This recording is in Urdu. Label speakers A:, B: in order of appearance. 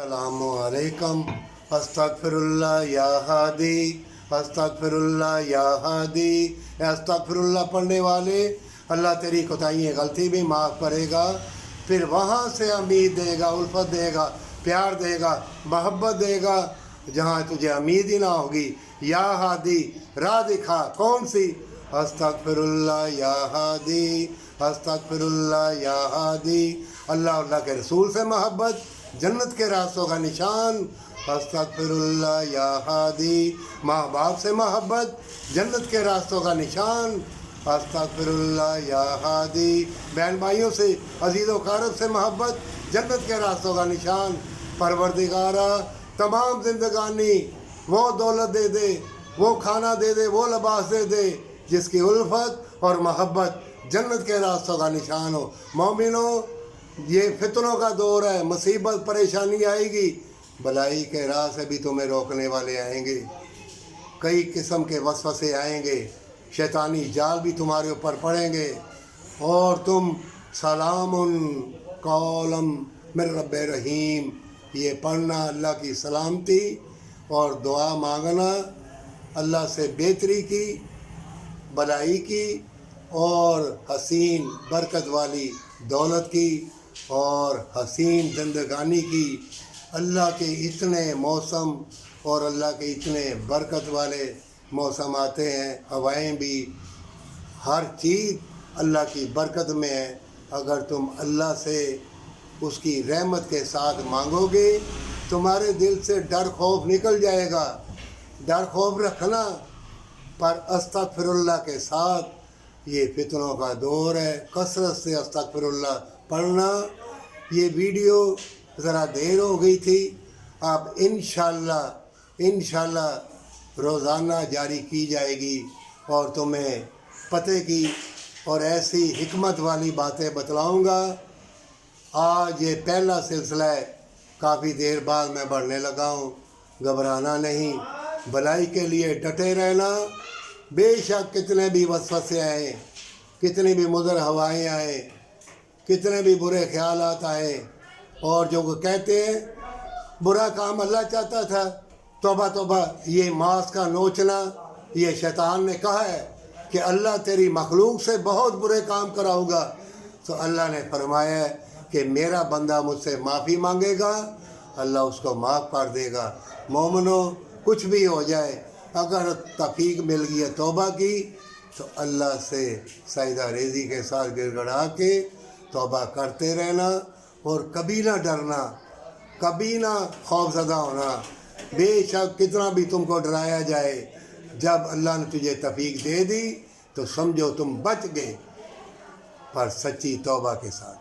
A: السلام علیکم استغفراللہ یا ہادی استغفراللہ یا ہادی۔ استغفراللہ پڑھنے والے اللہ تیری کوتاہییں غلطی بھی معاف کرے گا، پھر وہاں سے امید دے گا، الفت دے گا، پیار دے گا، محبت دے گا جہاں تجھے امید ہی نہ ہوگی۔ یا ہادی راہ دکھا، کون سی؟ استغفراللہ یا ہادی استغفراللہ یا ہادی۔ اللہ اللہ کے رسول سے محبت جنت کے راستوں کا نشان۔ استغفراللہ یا ہادی۔ ماں باپ سے محبت جنت کے راستوں کا نشان۔ استغفراللہ یا ہادی۔ بہن بھائیوں سے، عزیز و اقارب سے محبت جنت کے راستوں کا نشان۔ پروردگارا تمام زندگانی وہ دولت دے دے، وہ کھانا دے دے، وہ لباس دے دے جس کی الفت اور محبت جنت کے راستوں کا نشان ہو۔ مومنوں، یہ فتنوں کا دور ہے، مصیبت پریشانی آئے گی، بلائی کے راہ سے بھی تمہیں روکنے والے آئیں گے، کئی قسم کے وسوسے آئیں گے، شیطانی جال بھی تمہارے اوپر پڑیں گے، اور تم سلام قولا من رب رحیم یہ پڑھنا، اللہ کی سلامتی اور دعا مانگنا، اللہ سے بہتری کی، بلائی کی اور حسین برکت والی دولت کی اور حسین زندگانی کی۔ اللہ کے اتنے موسم اور اللہ کے اتنے برکت والے موسم آتے ہیں، ہوائیں بھی، ہر چیز اللہ کی برکت میں ہے۔ اگر تم اللہ سے اس کی رحمت کے ساتھ مانگو گے، تمہارے دل سے ڈر خوف نکل جائے گا۔ ڈر خوف رکھنا، پر استغفراللہ کے ساتھ، یہ فتنوں کا دور ہے، کثرت سے استغفراللہ پڑھنا۔ یہ ویڈیو ذرا دیر ہو گئی تھی، اب انشاءاللہ روزانہ جاری کی جائے گی اور تمہیں پتہ کی اور ایسی حکمت والی باتیں بتلاؤں گا۔ آج یہ پہلا سلسلہ ہے، کافی دیر بعد میں بڑھنے لگا ہوں، گھبرانا نہیں، بھلائی کے لیے ڈٹے رہنا۔ بے شک کتنے بھی وسوسے آئیں، کتنی بھی مضر ہوائیں آئیں، کتنے بھی برے خیالات آئیں، اور جو کہتے ہیں برا کام اللہ چاہتا تھا، توبہ توبہ، یہ ماس کا نوچنا، یہ شیطان نے کہا ہے کہ اللہ تیری مخلوق سے بہت برے کام کراؤں گا، تو اللہ نے فرمایا ہے کہ میرا بندہ مجھ سے معافی مانگے گا، اللہ اس کو معاف کر دے گا۔ مومنو، کچھ بھی ہو جائے، اگر توفیق مل گئی ہے توبہ کی، تو اللہ سے سجدہ ریزی کے ساتھ گڑ گڑا کے توبہ کرتے رہنا، اور کبھی نہ ڈرنا، کبھی نہ خوف زدہ ہونا۔ بے شک کتنا بھی تم کو ڈرایا جائے، جب اللہ نے تجھے توفیق دے دی تو سمجھو تم بچ گئے، پر سچی توبہ کے ساتھ۔